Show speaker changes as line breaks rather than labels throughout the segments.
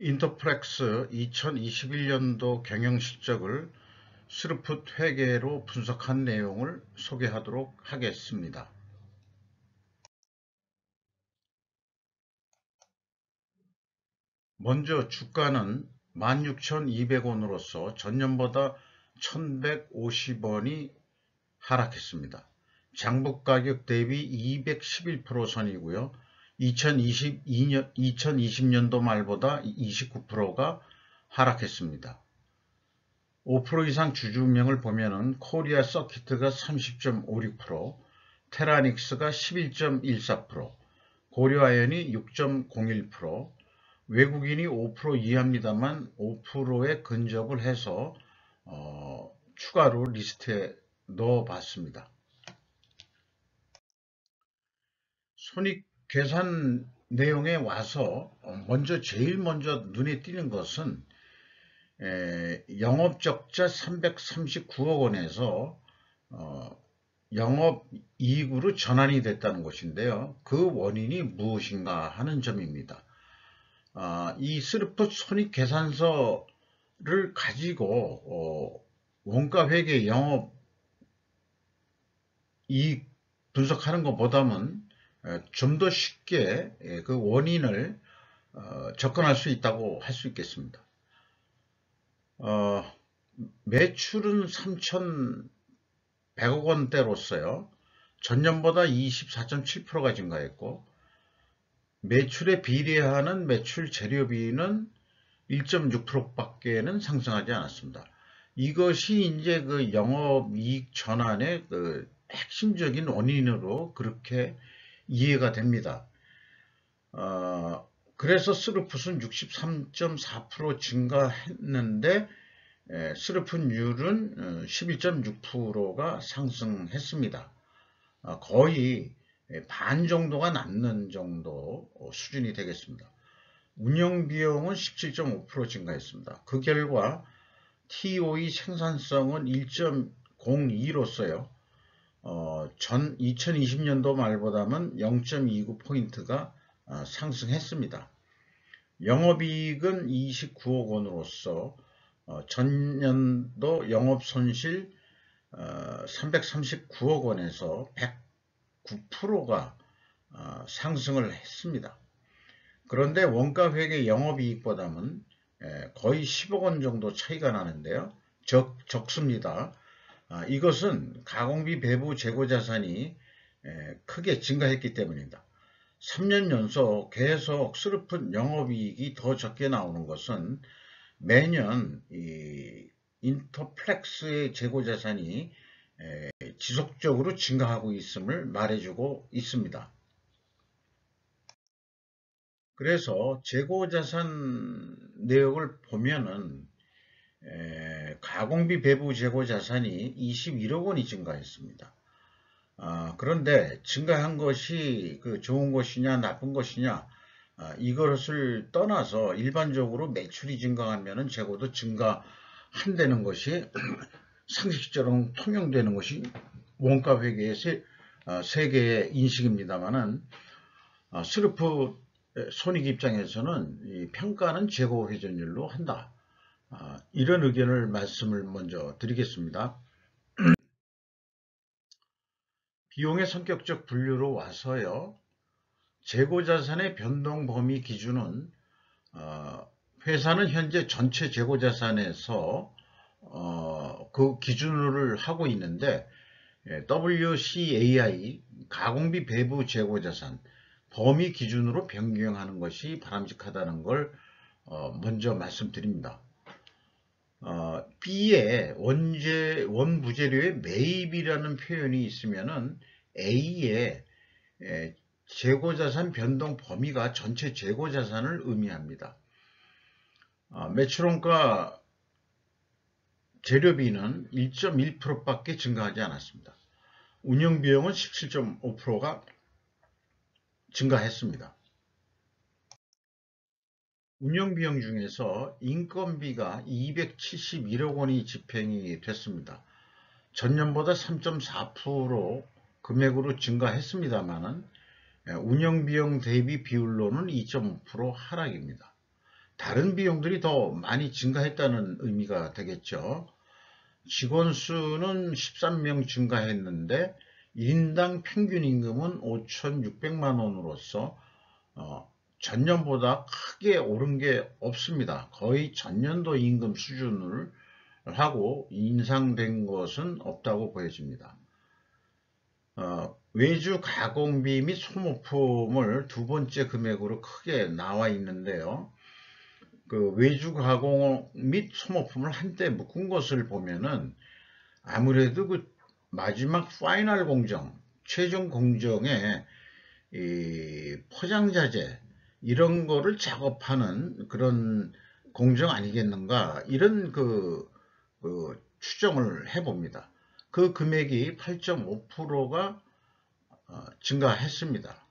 인터플렉스 2021년도 경영실적을 스루풋 회계로 분석한 내용을 소개하도록 하겠습니다. 먼저 주가는 16,200원으로서 전년보다 1,150원이 하락했습니다. 장부 가격 대비 211% 선이고요. 2020년도 말보다 29%가 하락했습니다. 5% 이상 주주명을 보면은 코리아 서킷가 30.56%, 테라닉스가 11.14%, 고려아연이 6.01%, 외국인이 5% 이하입니다만 5%에 근접을 해서 추가로 리스트에 넣어봤습니다. 손익계산 내용에 와서 제일 먼저 눈에 띄는 것은 영업적자 339억 원에서 영업이익으로 전환이 됐다는 것인데요. 그 원인이 무엇인가 하는 점입니다. 이 스루풋 손익계산서를 가지고 원가회계 영업이익 분석하는 것보다는 좀 더 쉽게 그 원인을 접근할 수 있다고 할 수 있겠습니다. 매출은 3,100억 원대로서요. 전년보다 24.7%가 증가했고, 매출에 비례하는 매출 재료비는 1.6%밖에는 상승하지 않았습니다. 이것이 이제 그 영업이익 전환의 그 핵심적인 원인으로 그렇게 이해가 됩니다. 그래서 스루풋은 63.4% 증가했는데 스루풋율은 11.6%가 상승했습니다. 거의 반 정도가 남는 정도 수준이 되겠습니다. 운영비용은 17.5% 증가했습니다. 그 결과 TOE 생산성은 1.02로서요. 2020년도 말보다는 0.29포인트가 상승했습니다. 영업이익은 29억 원으로서 전년도 영업손실 339억 원에서 109%가 상승을 했습니다. 그런데 원가회계 영업이익보다는 거의 10억 원 정도 차이가 나는데요. 적습니다. 이것은 가공비 배부 재고자산이 크게 증가했기 때문입니다. 3년 연속 계속 스루풋 영업이익이 더 적게 나오는 것은 매년 이 인터플렉스의 재고자산이 지속적으로 증가하고 있음을 말해주고 있습니다. 그래서 재고자산 내역을 보면은 가공비 배부 재고자산이 21억 원이 증가했습니다. 그런데 증가한 것이 그 좋은 것이냐 나쁜 것이냐 이것을 떠나서 일반적으로 매출이 증가하면 재고도 증가한다는 것이 상식적으로 통용되는 것이 원가회계의 세계의 인식입니다만은 스루풋 손익 입장에서는 이 평가는 재고 회전율로 한다. 이런 의견을 말씀을 먼저 드리겠습니다. 비용의 성격적 분류로 와서요. 재고자산의 변동 범위 기준은 회사는 현재 전체 재고자산에서 그 기준을 하고 있는데 WCAI 가공비 배부 재고자산 범위 기준으로 변경하는 것이 바람직하다는 걸 먼저 말씀드립니다. B에 원부재료의 매입이라는 표현이 있으면은 A에 재고자산 변동 범위가 전체 재고자산을 의미합니다. 매출원가 재료비는 1.1%밖에 증가하지 않았습니다. 운영비용은 17.5%가 증가했습니다. 운영비용 중에서 인건비가 271억 원이 집행이 됐습니다. 전년보다 3.4% 금액으로 증가했습니다만은 운영비용 대비 비율로는 2.5% 하락입니다. 다른 비용들이 더 많이 증가했다는 의미가 되겠죠. 직원 수는 13명 증가했는데 1인당 평균 임금은 5,600만 원으로서 전년보다 크게 오른 게 없습니다. 거의 전년도 임금 수준을 하고 인상된 것은 없다고 보여집니다. 외주 가공비 및 소모품을 두 번째 금액으로 크게 나와 있는데요. 그 외주 가공 및 소모품을 한때 묶은 것을 보면은 아무래도 그 마지막 파이널 공정, 최종 공정에 이 포장자재 이런 거를 작업하는 그런 공정 아니겠는가 이런 그 추정을 해봅니다. 그 금액이 8.5%가 증가했습니다.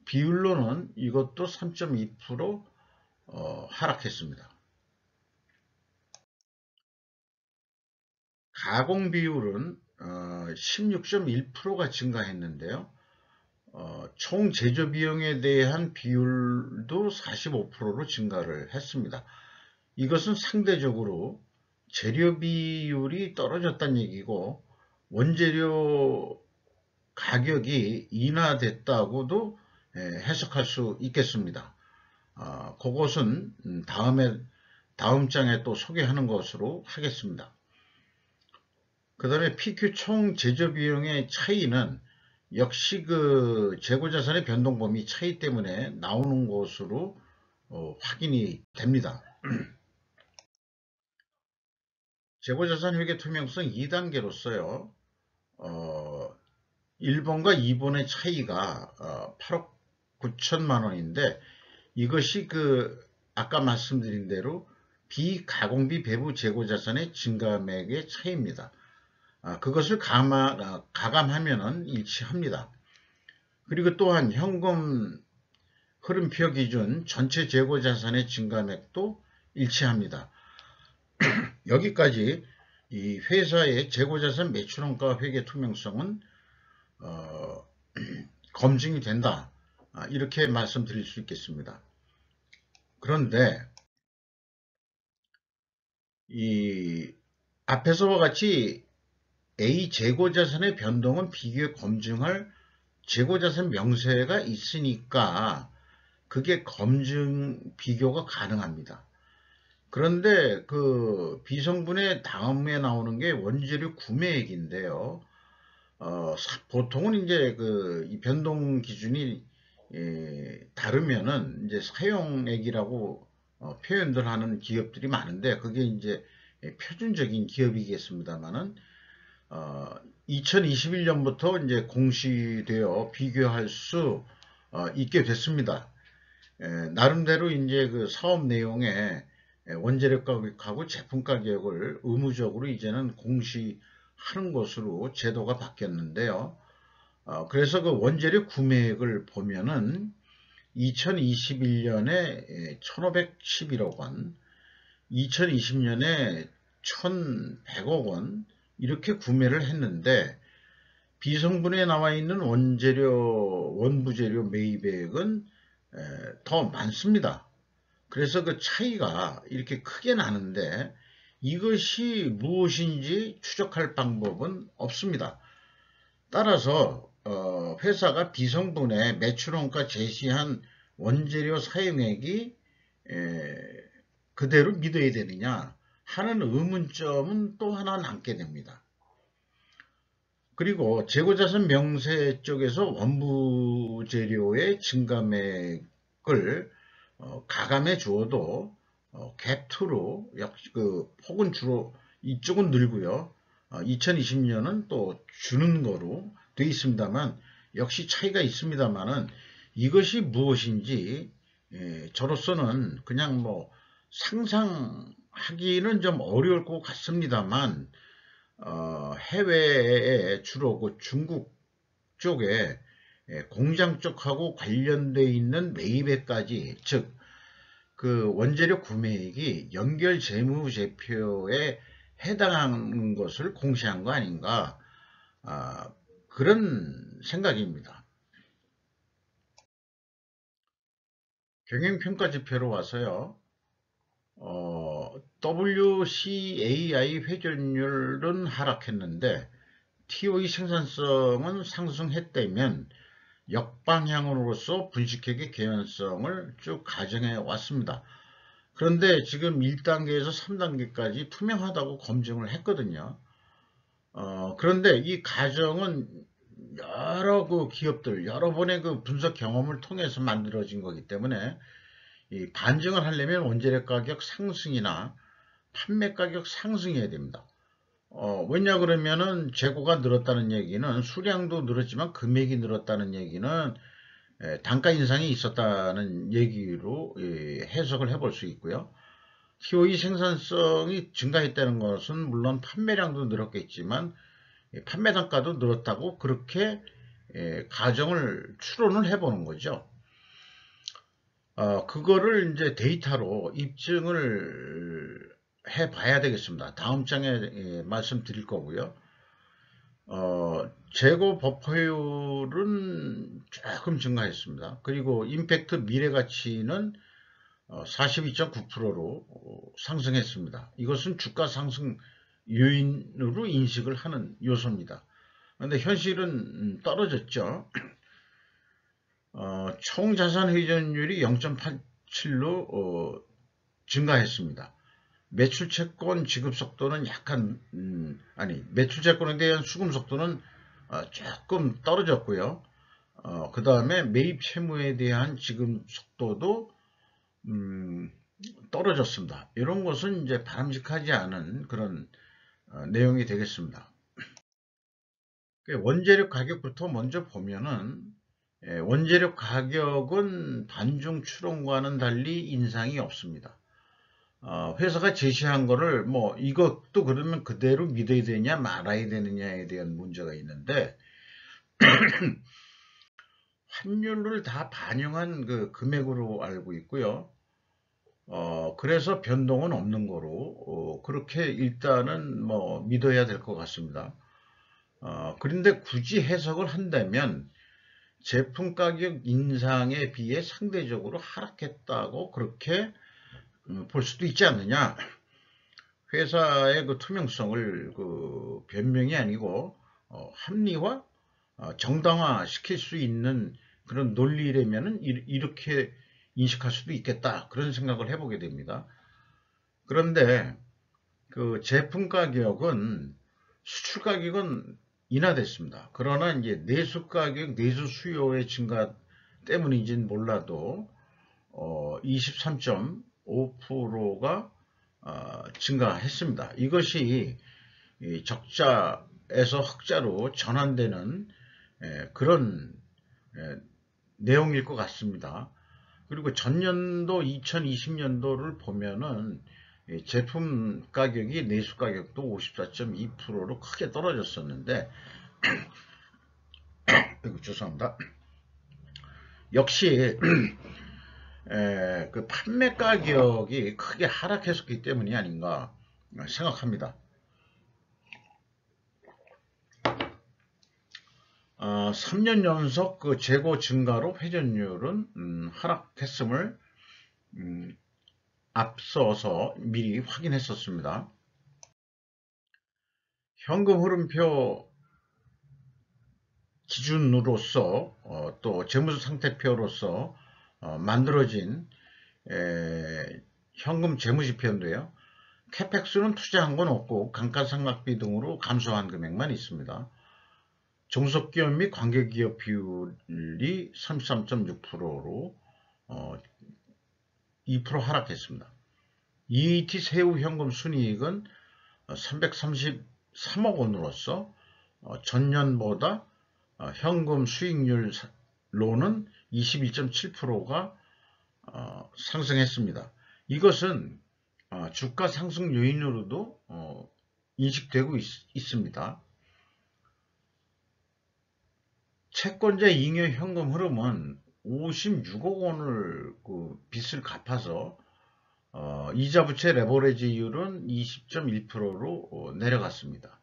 비율로는 이것도 3.2% 하락했습니다. 가공 비율은 16.1%가 증가했는데요. 총 제조 비용에 대한 비율도 45%로 증가를 했습니다. 이것은 상대적으로 재료 비율이 떨어졌다는 얘기고 원재료 가격이 인하됐다고도 해석할 수 있겠습니다. 그것은 다음 장에 또 소개하는 것으로 하겠습니다. 그 다음에 PQ 총 제조 비용의 차이는 역시 그 재고자산의 변동 범위 차이 때문에 나오는 것으로 확인이 됩니다. 재고자산 회계 투명성 2단계로서요. 1번과 2번의 차이가 8억 9천만 원인데 이것이 그 아까 말씀드린 대로 비가공비 배부 재고자산의 증가액의 차이입니다. 그것을 가감하면 일치합니다. 그리고 또한 현금 흐름표 기준 전체 재고자산의 증가액도 일치합니다. 여기까지 이 회사의 재고자산 매출원가 회계 투명성은 검증이 된다. 이렇게 말씀드릴 수 있겠습니다. 그런데 이 앞에서와 같이 A 재고자산의 변동은 비교해 검증할 재고자산 명세가 있으니까 그게 검증 비교가 가능합니다. 그런데 그 비성분의 다음에 나오는 게 원재료 구매액인데요. 보통은 이제 이 변동 기준이 다르면은 이제 사용액이라고 표현들 하는 기업들이 많은데 그게 이제 표준적인 기업이겠습니다만은 2021년부터 이제 공시되어 비교할 수 있게 됐습니다. 나름대로 이제 그 사업 내용에 원재료 가격하고 제품 가격을 의무적으로 이제는 공시하는 것으로 제도가 바뀌었는데요. 그래서 그 원재료 구매액을 보면은 2021년에 1,511억 원, 2020년에 1,100억 원 이렇게 구매를 했는데 비성분에 나와 있는 원부재료 매입액은 더 많습니다. 그래서 그 차이가 이렇게 크게 나는데 이것이 무엇인지 추적할 방법은 없습니다. 따라서 회사가 비성분의 매출원가 제시한 원재료 사용액이 그대로 믿어야 되느냐 하는 의문점은 또 하나 남게 됩니다. 그리고 재고자산 명세 쪽에서 원부 재료의 증감액을 가감해 주어도 갭2로 역시 그 폭은 주로 이쪽은 늘고요. 2020년은 또 주는 거로 되어 있습니다만 역시 차이가 있습니다만은 이것이 무엇인지 저로서는 그냥 뭐 상상하기는 좀 어려울 것 같습니다만 해외에 주로 그 중국 쪽에 공장 쪽하고 관련되어 있는 매입액까지 즉 그 원재료 구매액이 연결 재무제표에 해당하는 것을 공시한 거 아닌가 그런 생각입니다. 경영평가 지표로 와서요. WCAI 회전율은 하락했는데 TOE 생산성은 상승했다면 역방향으로서 분식회계 개연성을 쭉 가정해 왔습니다. 그런데 지금 1단계에서 3단계까지 투명하다고 검증을 했거든요. 그런데 이 가정은 여러 그 기업들, 여러 번의 그 분석 경험을 통해서 만들어진 거기 때문에 이 반증을 하려면 원재료 가격 상승이나 판매 가격 상승해야 됩니다. 왜냐 그러면은 재고가 늘었다는 얘기는 수량도 늘었지만 금액이 늘었다는 얘기는 단가 인상이 있었다는 얘기로 해석을 해볼 수 있고요. TOE 생산성이 증가했다는 것은 물론 판매량도 늘었겠지만 판매 단가도 늘었다고 그렇게 가정을 추론을 해보는 거죠. 그거를 이제 데이터로 입증을 해봐야 되겠습니다. 다음 장에 말씀드릴 거고요. 재고 버퍼율은 조금 증가했습니다. 그리고 임팩트 미래가치는 42.9%로 상승했습니다. 이것은 주가 상승 요인으로 인식을 하는 요소입니다. 그런데 현실은 떨어졌죠. 총 자산 회전율이 0.87로 증가했습니다. 매출 채권 지급 속도는 약간 매출 채권에 대한 수금 속도는 조금 떨어졌고요. 그 다음에 매입 채무에 대한 지급 속도도 떨어졌습니다. 이런 것은 이제 바람직하지 않은 그런 내용이 되겠습니다. 원재료 가격부터 먼저 보면은 원재료 가격은 반중 추론과는 달리 인상이 없습니다. 회사가 제시한 거를 뭐 이것도 그러면 그대로 믿어야 되냐 말아야 되느냐에 대한 문제가 있는데 환율을 다 반영한 그 금액으로 알고 있고요. 그래서 변동은 없는 거로 그렇게 일단은 뭐 믿어야 될 것 같습니다. 그런데 굳이 해석을 한다면 제품 가격 인상에 비해 상대적으로 하락했다고 그렇게 볼 수도 있지 않느냐. 회사의 그 투명성을 그 변명이 아니고 합리화, 정당화 시킬 수 있는 그런 논리라면은 이렇게 인식할 수도 있겠다. 그런 생각을 해보게 됩니다. 그런데 그 제품 가격은 수출 가격은 인하됐습니다. 그러나 이제 내수 가격, 내수 수요의 증가 때문인지는 몰라도 23.5%가 증가했습니다. 이것이 적자에서 흑자로 전환되는 그런 내용일 것 같습니다. 그리고 전년도 2020년도를 보면은 제품 가격이 내수 가격도 54.2%로 크게 떨어졌었는데 죄송합니다. 역시 그 판매 가격이 크게 하락했었기 때문이 아닌가 생각합니다. 3년 연속 그 재고 증가로 회전율은 하락했음을 앞서서 미리 확인했었습니다. 현금 흐름표 기준으로서 또 재무상태표로서 만들어진 현금 재무지표인데요. 캐펙스는 투자한 건 없고 감가상각비 등으로 감소한 금액만 있습니다. 종속기업 및 관계기업 비율이 33.6%로 2% 하락했습니다. EAT 세후 현금 순이익은 333억 원으로서 전년보다 현금 수익률로는 21.7%가 상승했습니다. 이것은 주가 상승 요인으로도 인식되고 있습니다. 채권자 잉여 현금 흐름은 56억 원을 그 빚을 갚아서 이자 부채 레버리지율은 20.1%로 내려갔습니다.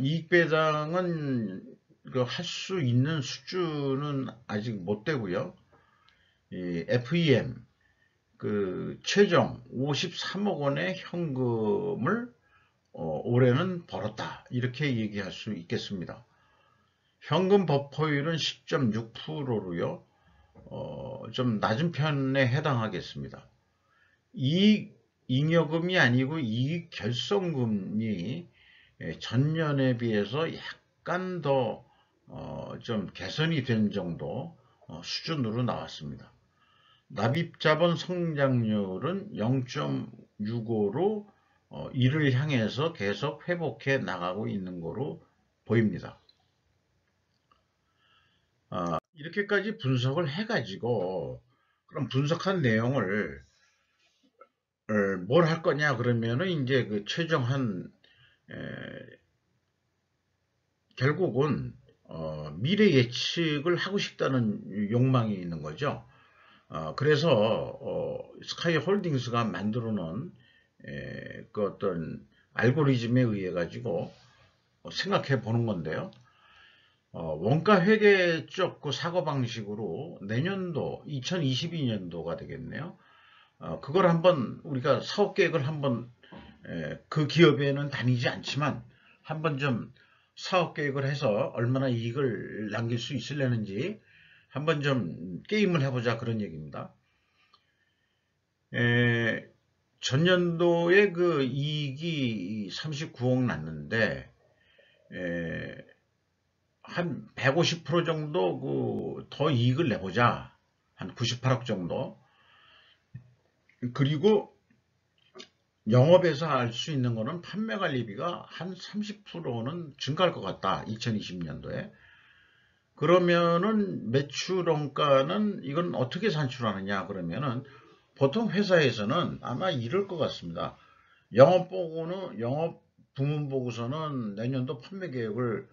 이익 배당은 할 수 있는 수준은 아직 못 되고요. 이 FEM 그 최종 53억 원의 현금을 올해는 벌었다, 이렇게 얘기할 수 있겠습니다. 현금 버퍼율은 10.6%로요. 좀 낮은 편에 해당하겠습니다. 이익 잉여금이 아니고 이익 결손금이 전년에 비해서 약간 더 좀 개선이 된 정도 수준으로 나왔습니다. 납입자본 성장률은 0.65로 이를 향해서 계속 회복해 나가고 있는 거로 보입니다. 이렇게까지 분석을 해가지고 그럼 분석한 내용을 뭘 할 거냐 그러면은 이제 그 최종한 결국은 미래 예측을 하고 싶다는 욕망이 있는 거죠. 그래서 스카이 홀딩스가 만들어 놓은 그 어떤 알고리즘에 의해 가지고 생각해 보는 건데요. 원가 회계 쪽 그 사고 방식으로 내년도 2022년도가 되겠네요. 그걸 한번 우리가 사업 계획을 한번 그 기업에는 다니지 않지만 한번 좀 사업 계획을 해서 얼마나 이익을 남길 수 있으려는지 한번 좀 게임을 해보자, 그런 얘기입니다. 전년도에 그 이익이 39억 났는데 한 150% 정도 그 더 이익을 내보자, 한 98억 정도. 그리고 영업에서 알 수 있는 거는 판매 관리비가 한 30%는 증가할 것 같다, 2020년도에. 그러면은 매출 원가는 이건 어떻게 산출하느냐 그러면은 보통 회사에서는 아마 이럴 것 같습니다. 영업 부문 보고서는 내년도 판매 계획을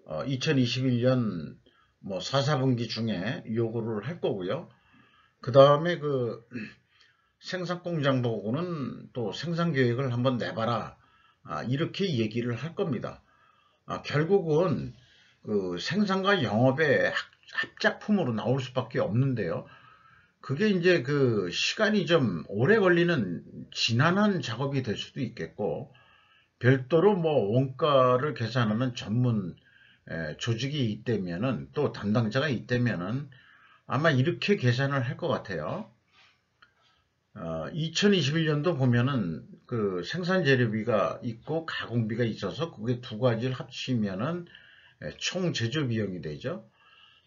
2021년 뭐 4, 4분기 중에 요구를 할 거고요. 그 다음에 그 생산 공장 보고는 또 생산 계획을 한번 내봐라, 이렇게 얘기를 할 겁니다. 결국은 그 생산과 영업의 합작품으로 나올 수밖에 없는데요. 그게 이제 그 시간이 좀 오래 걸리는 지난한 작업이 될 수도 있겠고, 별도로 뭐 원가를 계산하는 전문 조직이 있다면은, 또 담당자가 있다면은 아마 이렇게 계산을 할 것 같아요. 2021년도 보면은 그 생산 재료비가 있고 가공비가 있어서 그게 두 가지를 합치면은 총 제조 비용이 되죠.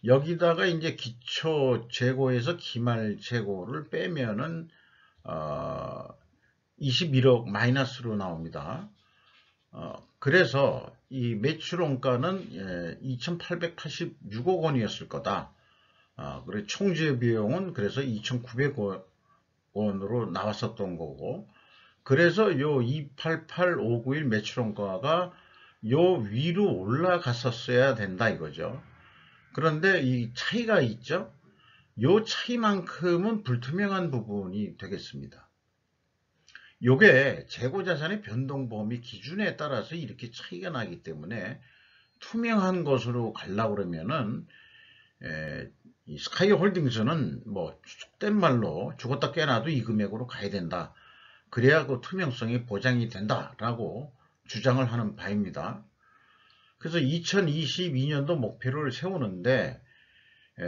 여기다가 이제 기초 재고에서 기말 재고를 빼면은 21억 마이너스로 나옵니다. 그래서 이 매출 원가는 2,886억 원이었을 거다. 그리고 총재료 비용은 그래서 2,900억 원으로 나왔었던 거고, 그래서 요 288591 매출 원가가 요 위로 올라갔었어야 된다 이거죠. 그런데 이 차이가 있죠. 요 차이만큼은 불투명한 부분이 되겠습니다. 요게 재고자산의 변동 범위 기준에 따라서 이렇게 차이가 나기 때문에 투명한 것으로 가려고 그러면은 이 스카이 홀딩스는 뭐 속된 말로 죽었다 깨어나도 이 금액으로 가야 된다. 그래야 그 투명성이 보장이 된다라고 주장을 하는 바입니다. 그래서 2022년도 목표를 세우는데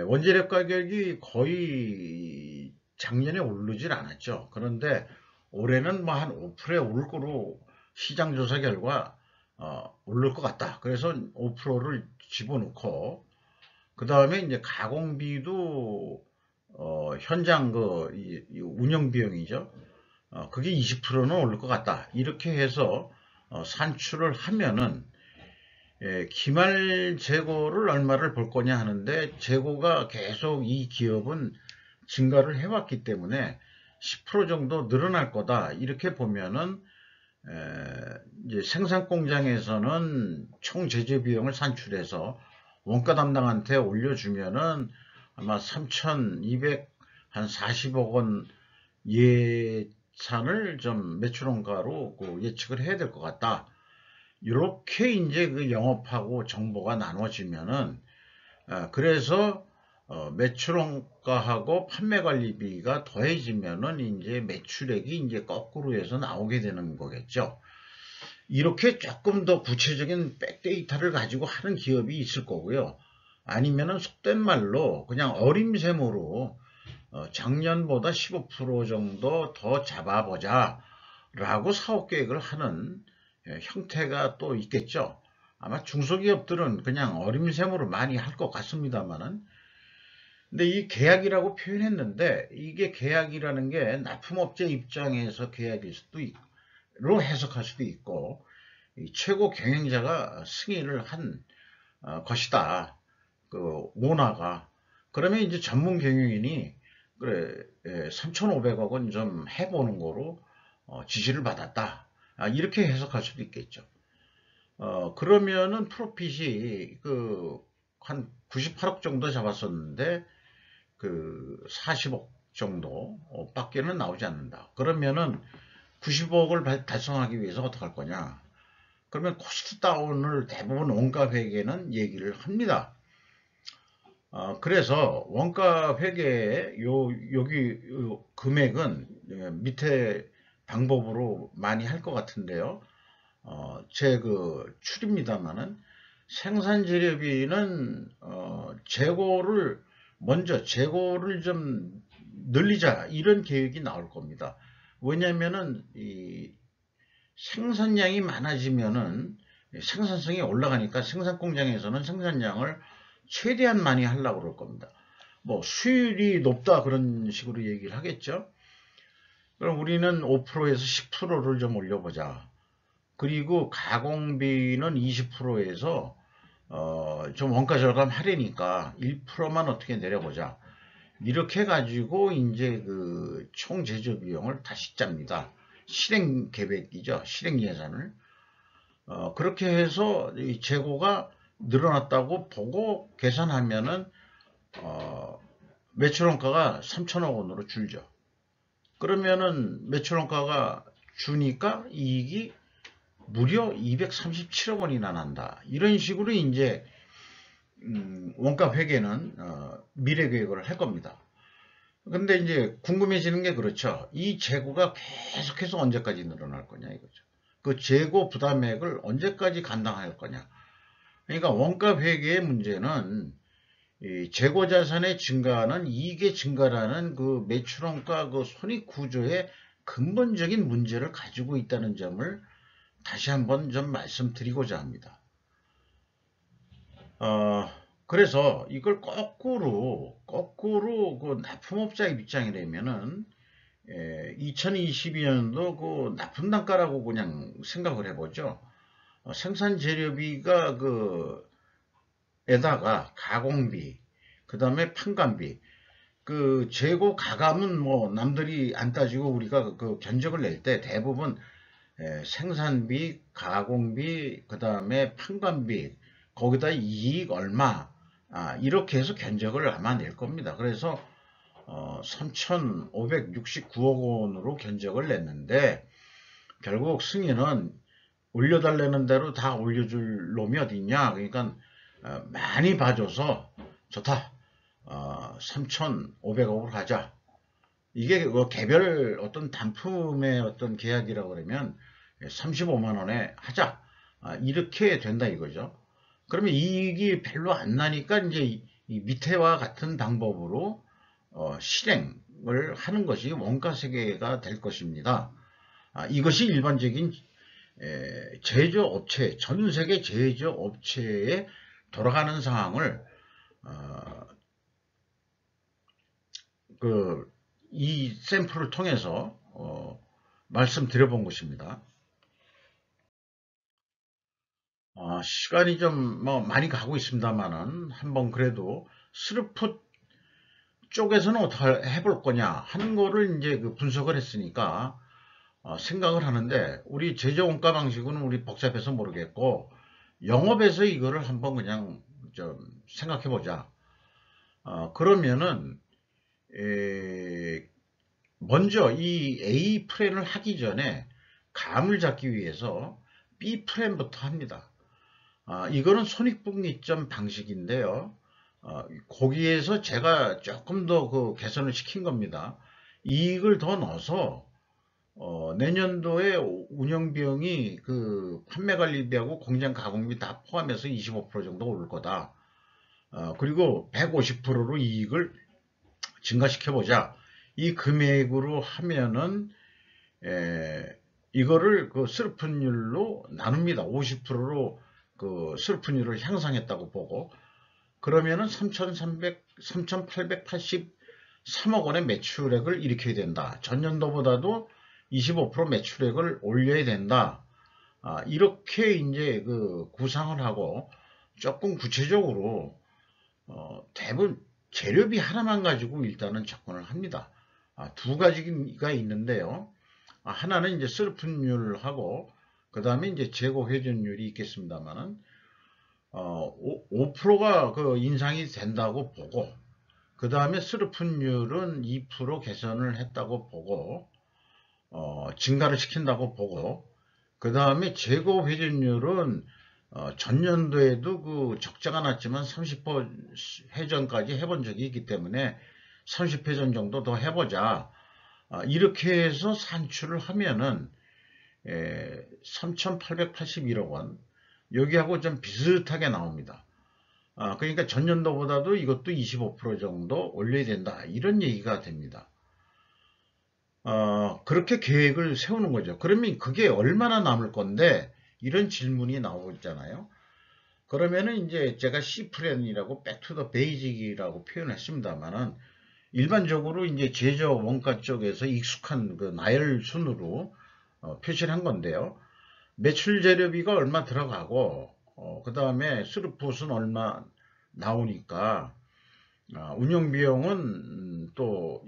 원재료 가격이 거의 작년에 오르질 않았죠. 그런데 올해는 뭐 한 5%에 오를 거로 시장조사 결과 오를 것 같다. 그래서 5%를 집어넣고, 그 다음에 이제 가공비도 현장 그 운영 비용이죠. 그게 20%는 오를 것 같다. 이렇게 해서 산출을 하면은 기말 재고를 얼마를 볼 거냐 하는데, 재고가 계속 이 기업은 증가를 해왔기 때문에 10% 정도 늘어날 거다. 이렇게 보면은 이제 생산 공장에서는 총 제조 비용을 산출해서 원가 담당한테 올려주면은 아마 3,240억 원 예산을 좀 매출 원가로 예측을 해야 될 것 같다. 이렇게 이제 그 영업하고 정보가 나눠지면은 그래서 매출원가하고 판매관리비가 더해지면은 이제 매출액이 이제 거꾸로 해서 나오게 되는 거겠죠. 이렇게 조금 더 구체적인 백데이터를 가지고 하는 기업이 있을 거고요. 아니면은 속된 말로 그냥 어림셈으로 작년보다 15% 정도 더 잡아보자 라고 사업 계획을 하는 형태가 또 있겠죠. 아마 중소기업들은 그냥 어림셈으로 많이 할 것 같습니다만은, 근데 이 계약이라고 표현했는데 이게 계약이라는 게 납품업체 입장에서 계약일 수도 있고 해석할 수도 있고, 최고 경영자가 승인을 한 것이다. 그 오너가. 그러면 이제 전문 경영인이 그래 3,500억 원 좀 해보는 거로 지시를 받았다. 이렇게 해석할 수도 있겠죠. 그러면은 프로핏이 한 98억 정도 잡았었는데 40억 정도 밖에는 나오지 않는다. 그러면은 90억을 달성하기 위해서 어떻게 할 거냐? 그러면 코스트 다운을 대부분 원가 회계는 얘기를 합니다. 그래서 원가 회계의 여기 금액은 밑에 방법으로 많이 할 것 같은데요. 제 추리입니다만은 생산 재료비는 먼저 재고를 좀 늘리자 이런 계획이 나올 겁니다. 왜냐면은 이 생산량이 많아지면은 생산성이 올라가니까 생산 공장에서는 생산량을 최대한 많이 하려고 그럴 겁니다. 뭐 수율이 높다 그런 식으로 얘기를 하겠죠. 그럼 우리는 5%에서 10%를 좀 올려보자. 그리고 가공비는 20%에서 좀 원가 절감하려니까 1%만 어떻게 내려보자. 이렇게 해가지고 이제 총 제조 비용을 다시 짭니다. 실행 계획이죠. 실행 예산을. 그렇게 해서 이 재고가 늘어났다고 보고 계산하면은 매출원가가 3천억 원으로 줄죠. 그러면은 매출원가가 주니까 이익이 무려 237억 원이나 난다. 이런 식으로 이제 원가 회계는 미래 계획을 할 겁니다. 근데 이제 궁금해지는 게 그렇죠. 이 재고가 계속해서 언제까지 늘어날 거냐 이거죠. 그 재고 부담액을 언제까지 감당할 거냐. 그러니까 원가 회계의 문제는 이 재고 자산의 증가는 이익의 증가라는 그 매출원가 손익 구조의 근본적인 문제를 가지고 있다는 점을 다시 한번 좀 말씀드리고자 합니다. 그래서 이걸 거꾸로 납품업자 입장이라면은 2022년도 납품 단가라고 그냥 생각을 해보죠. 생산 재료비가 에다가 가공비, 그 다음에 판관비, 재고 가감은 뭐 남들이 안 따지고 우리가 견적을 낼 때 대부분 생산비, 가공비, 그 다음에 판관비, 거기다 이익 얼마, 이렇게 해서 견적을 아마 낼 겁니다. 그래서 3,569억 원으로 견적을 냈는데 결국 승인은 올려달라는 대로 다 올려줄 놈이 어딨냐. 그러니까 많이 봐줘서 좋다. 3,500억으로 하자. 이게 개별 어떤 단품의 어떤 계약이라고 그러면 35만 원에 하자. 이렇게 된다 이거죠. 그러면 이익이 별로 안 나니까 이제 이 밑에와 같은 방법으로 실행을 하는 것이 원가 세계가 될 것입니다. 이것이 일반적인 제조업체, 전 세계 제조업체에 돌아가는 상황을 이 샘플을 통해서 말씀드려 본 것입니다. 시간이 좀 많이 가고 있습니다만은 한번 그래도 스루풋 쪽에서는 어떻게 해볼 거냐 하는 거를 이제 분석을 했으니까 생각을 하는데, 우리 제조 원가 방식은 우리 복잡해서 모르겠고 영업에서 이거를 한번 그냥 좀 생각해 보자. 그러면은 먼저 이 A 플랜을 하기 전에 감을 잡기 위해서 B 플랜부터 합니다. 이거는 손익분기점 방식인데요. 거기에서 제가 조금 더 그 개선을 시킨 겁니다. 이익을 더 넣어서 내년도에 운영비용이 그 판매관리비하고 공장 가공비 다 포함해서 25% 정도 오를 거다. 그리고 150%로 이익을 증가시켜보자. 이 금액으로 하면은 이거를 그 수르픈율로 나눕니다. 50%로 그 수르픈율을 향상했다고 보고, 그러면은 3,883억 원의 매출액을 일으켜야 된다. 전년도보다도 25% 매출액을 올려야 된다. 이렇게 이제 그 구상을 하고 조금 구체적으로 대부분 재료비 하나만 가지고 일단은 접근을 합니다. 두 가지가 있는데요. 하나는 이제 수르픈율하고 그 다음에 이제 재고 회전율이 있겠습니다만은 5%가 그 인상이 된다고 보고, 그 다음에 수르픈율은 2% 개선을 했다고 보고, 증가를 시킨다고 보고, 그 다음에 재고 회전율은 전년도에도 그 적자가 났지만 30% 회전까지 해본 적이 있기 때문에 30회전 정도 더 해보자. 이렇게 해서 산출을 하면은 3,881억 원, 여기하고 좀 비슷하게 나옵니다. 그러니까 전년도보다도 이것도 25% 정도 올려야 된다, 이런 얘기가 됩니다. 그렇게 계획을 세우는 거죠. 그러면 그게 얼마나 남을 건데, 이런 질문이 나오잖아요. 그러면은 이제 제가 C플랜이라고 백투더 베이직이라고 표현했습니다만은, 일반적으로 이제 제조 원가 쪽에서 익숙한 그 나열순으로 표시를 한 건데요. 매출 재료비가 얼마 들어가고, 그 다음에 스루풋은 얼마 나오니까, 운영비용은 또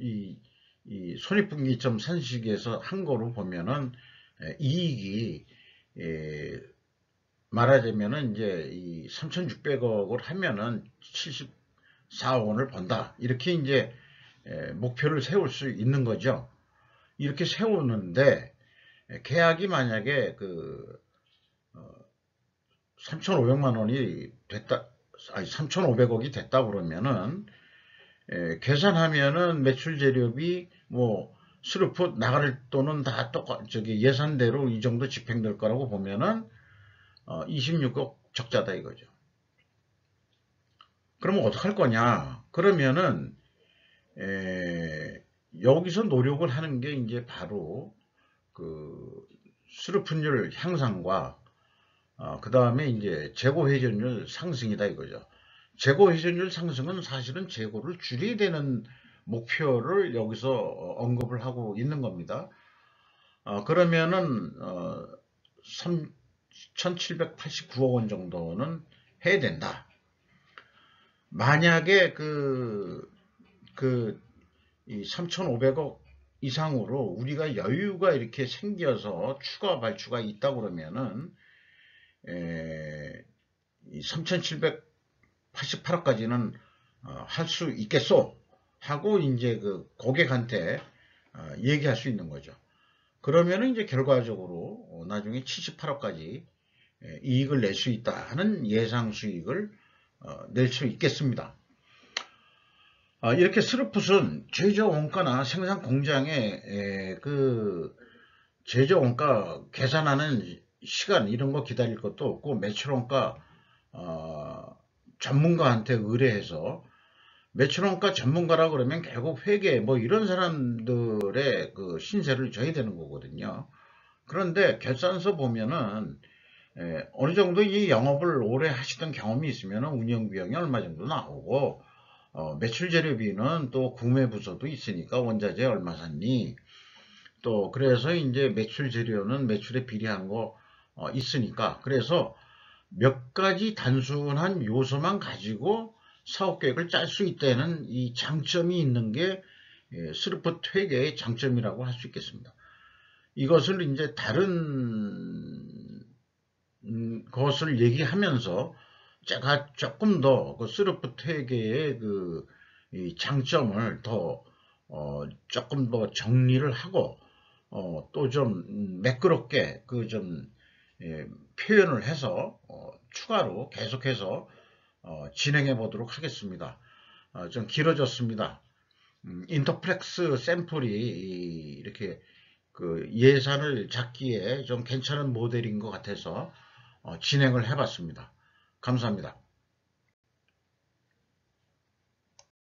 이 손익분기점 산식에서 한 거로 보면은 이익이 말하자면은 이제 이 3,600억을 하면은 74억 원을 번다, 이렇게 이제 목표를 세울 수 있는 거죠. 이렇게 세우는데, 계약이 만약에 그 3,500만 원이 됐다, 아니 3,500억이 됐다 그러면은 계산하면은 매출 재료비 뭐 스루풋 나갈 돈은 다 저기 예산대로 이 정도 집행될 거라고 보면은 26억 적자다 이거죠. 그러면 어떡할 거냐? 그러면은 여기서 노력을 하는 게 이제 바로 그 수르픈율 향상과 그 다음에 이제 재고 회전율 상승이다 이거죠. 재고 회전율 상승은 사실은 재고를 줄여야 되는 목표를 여기서 언급을 하고 있는 겁니다. 그러면은 3,789억 원 정도는 해야 된다. 만약에 이 3,500억 이상으로 우리가 여유가 이렇게 생겨서 추가 발주가 있다 그러면은 3,788억까지는 할 수 있겠소 하고 이제 그 고객한테 얘기할 수 있는 거죠. 그러면은 이제 결과적으로 나중에 78억까지 이익을 낼 수 있다 하는 예상 수익을 낼 수 있겠습니다. 이렇게 스루풋은 제조 원가나 생산 공장의 그 제조 원가 계산하는 시간 이런 거 기다릴 것도 없고, 매출 원가 전문가한테 의뢰해서, 매출 원가 전문가라 그러면 결국 회계 뭐 이런 사람들의 그 신세를 져야 되는 거거든요. 그런데 결산서 보면은 어느 정도 이 영업을 오래 하시던 경험이 있으면 운영 비용이 얼마 정도 나오고, 매출 재료비는 또 구매 부서도 있으니까 원자재 얼마 샀니, 또 그래서 이제 매출 재료는 매출에 비례한 거 있으니까, 그래서 몇 가지 단순한 요소만 가지고 사업 계획을 짤 수 있다는 이 장점이 있는 게 스루풋 회계의 장점이라고 할 수 있겠습니다. 이것을 이제 다른 것을 얘기하면서 제가 조금 더 그 스루풋 회계의 그 장점을 더 조금 더 정리를 하고 또 좀 매끄럽게 그 좀 표현을 해서 추가로 계속해서 진행해 보도록 하겠습니다. 좀 길어졌습니다. 인터플렉스 샘플이 이렇게 그 예산을 잡기에 좀 괜찮은 모델인 것 같아서 진행을 해봤습니다. 감사합니다.